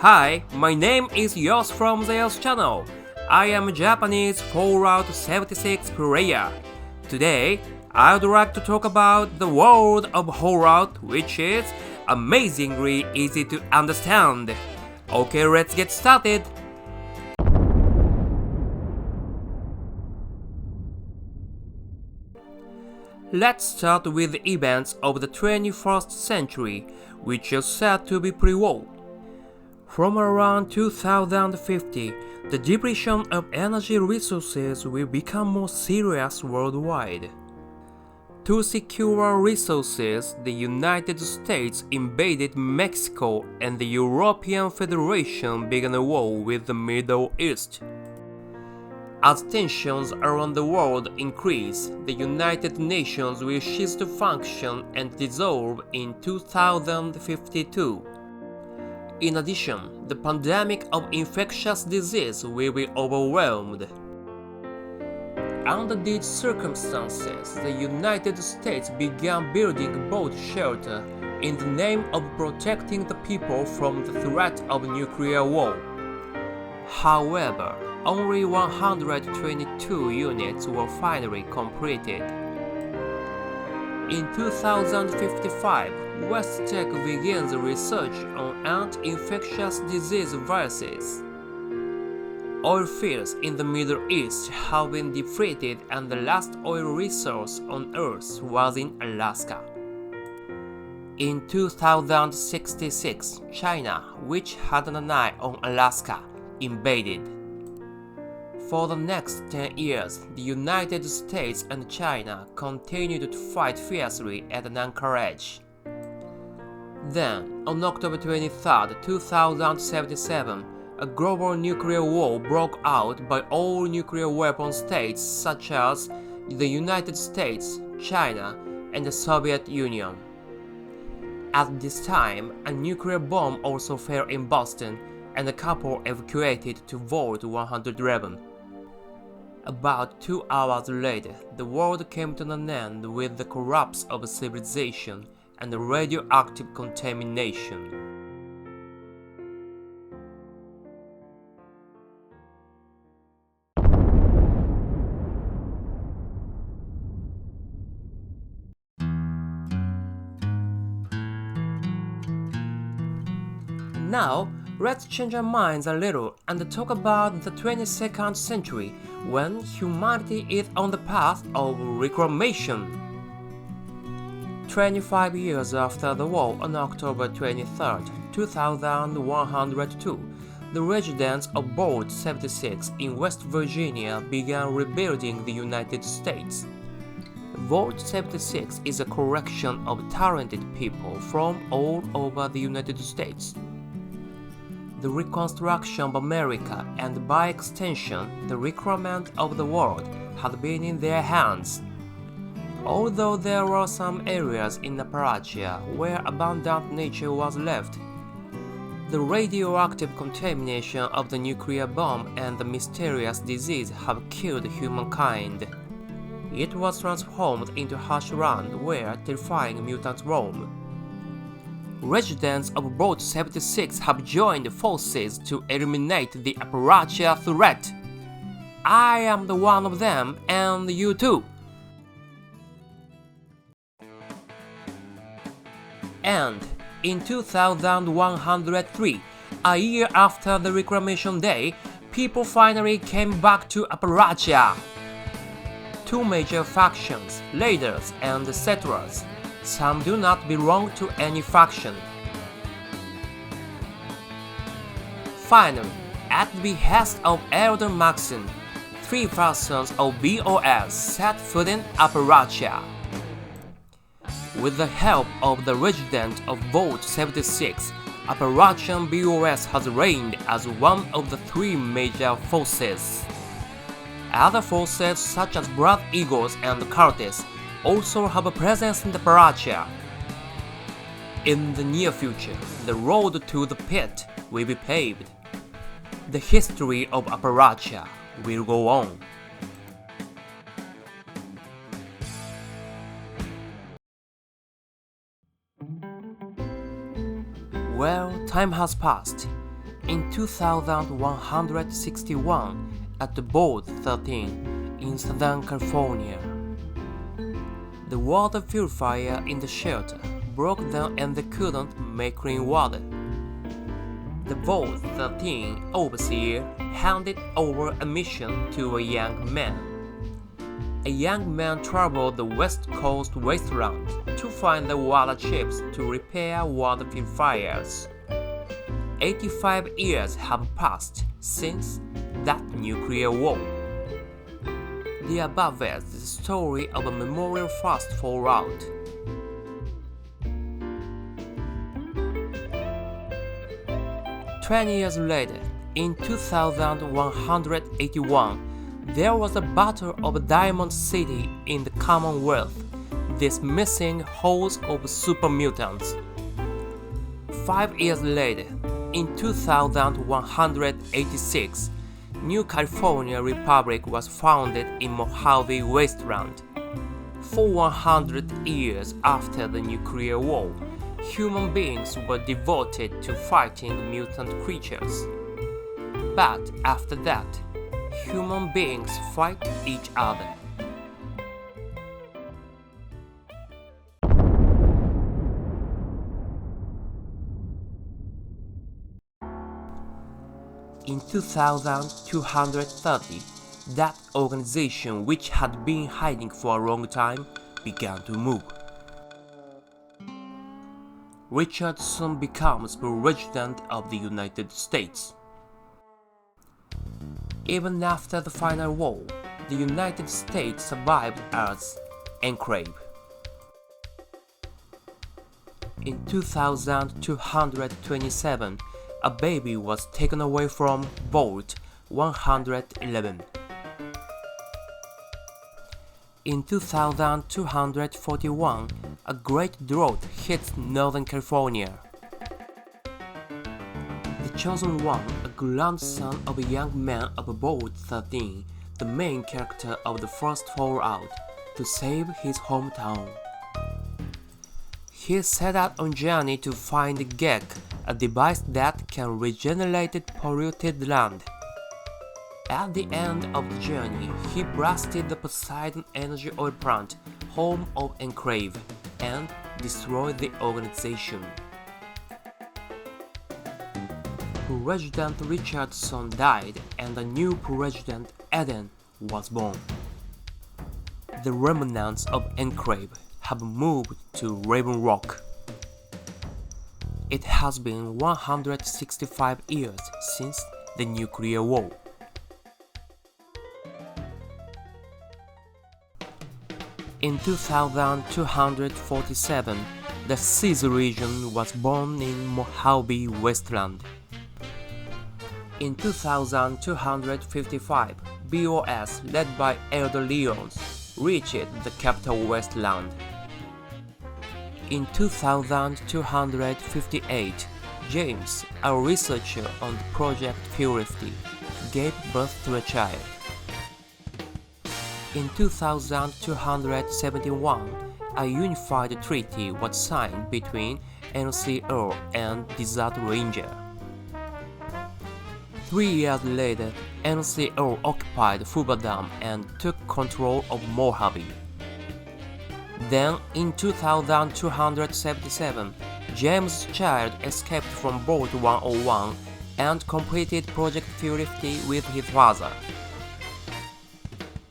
Hi, my name is Yos from Zeus channel. I am Japanese Fallout 76 player. Today, I'd like to talk about the world of Fallout, which is amazingly easy to understand. Okay, let's get started. Let's start with the events of the 21st century, which is said to be pre-war. From around 2050, the depletion of energy resources will become more serious worldwide. To secure resources, the United States invaded Mexico and the European Federation began a war with the Middle East. As tensions around the world increase, the United Nations will cease to function and dissolve in 2052. In addition, the pandemic of infectious disease will be overwhelmed. Under these circumstances, the United States began building boat shelter in the name of protecting the people from the threat of nuclear war. However, only 122 units were finally completed. In 2055, WestTech begins research on anti-infectious disease viruses. Oil fields in the Middle East have been depleted and the last oil resource on Earth was in Alaska. In 2066, China, which had an eye on Alaska, invaded. For the next 10 years, the United States and China continued to fight fiercely at an anchorage. Then, on October 23, 2077, a global nuclear war broke out by all nuclear weapon states such as the United States, China, and the Soviet Union. At this time, a nuclear bomb also fell in Boston, and a couple evacuated to Vault 111. About 2 hours later, the world came to an end with the collapse of civilization and radioactive contamination. Now, let's change our minds a little and talk about the 22nd century, when humanity is on the path of reclamation. 25 years after the war, on October 23, 2102, the residents of Vault 76 in West Virginia began rebuilding the United States. Vault 76 is a collection of talented people from all over the United States. The reconstruction of America and by extension the reclaimment of the world had been in their hands. Although there were some areas in Appalachia where abundant nature was left, the radioactive contamination of the nuclear bomb and the mysterious disease have killed humankind. It was transformed into harsh land where terrifying mutants roam. Residents of Vault 76 have joined forces to eliminate the Appalachia threat. I am the one of them, and you too. And in 2103, a year after the Reclamation Day, people finally came back to Appalachia. Two major factions, raiders and settlers. Some do not belong to any faction. Finally, at the behest of Elder Maxon, 3 persons of BOS set foot in Appalachia. With the help of the residents of Vault 76, Appalachian BOS has reigned as one of the 3 major forces. Other forces such as Blood Eagles and Curtis also have a presence in Appalachia. In the near future, the road to the pit will be paved. The history of Appalachia will go on. Well, time has passed. In 2161, at the Boat 13 in Southern California, the water purifier in the shelter broke down and they couldn't make clean water. The Vault 13 overseer handed over a mission to a young man. A young man traveled the West Coast wasteland to find the water chips to repair water purifiers. 85 years have passed since that nuclear war. The above is the story of a memorial fast fallout. "20 years later, in 2181, there was a battle of Diamond City in the Commonwealth, dismissing hordes of super mutants. 5 years later, in 2186, New California Republic was founded in Mojave Wasteland. For 100 years after the nuclear war, human beings were devoted to fighting mutant creatures. But after that, human beings fight each other. In 2230, that organization, which had been hiding for a long time, began to move. Richard soon becomes President of the United States. Even after the final war, the United States survived as enclave. In 2227, a baby was taken away from Vault 111. In 2241, a great drought hit Northern California. The Chosen One, a grandson of a young man of Vault 13, the main character of the first Fallout, to save his hometown. He set out on a journey to find the Gek, a device that can regenerate polluted land. At the end of the journey, he blasted the Poseidon energy oil plant, home of Enclave, and destroyed the organization. President Richardson died and a new President Eden was born. The remnants of Enclave have moved to Raven Rock. It has been 165 years since the nuclear war. In 2247, the Caesar region was born in Mojave Wasteland. In 2255, BOS, led by Elder Leons, reached the capital Wasteland. In 2258, James, a researcher on Project Purity, gave birth to a child. In 2271, a unified treaty was signed between NCR and Desert Ranger. 3 years later, NCR occupied Fubadam and took control of Mojave. Then, in 2277, James Child escaped from Vault 101 and completed Project Purity with his father.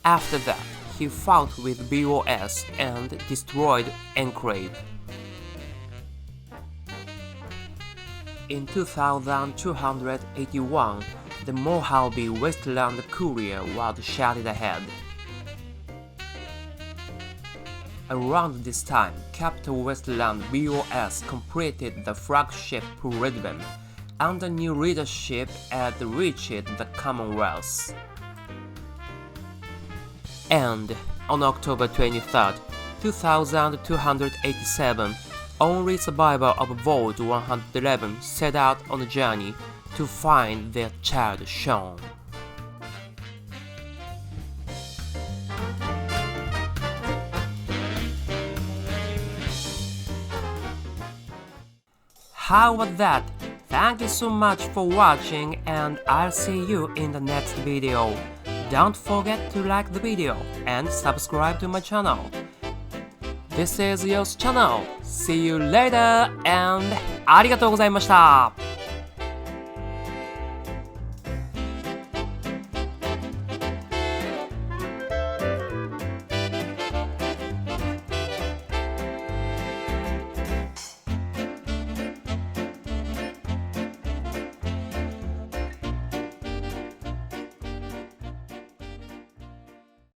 After that, he fought with BOS and destroyed Enclave. In 2281, the Mojave Wasteland Courier was shot ahead. Around this time, Capital Wasteland BOS completed the flagship Redman, under new leadership and reached the Commonwealth. And on October 23, 2287, only survivor of Vault 111 set out on a journey to find their child Sean. How was that? Thank you so much for watching and I'll see you in the next video. Don't forget to like the video and subscribe to my channel. This is Yo's channel. See you later and ありがとうございました。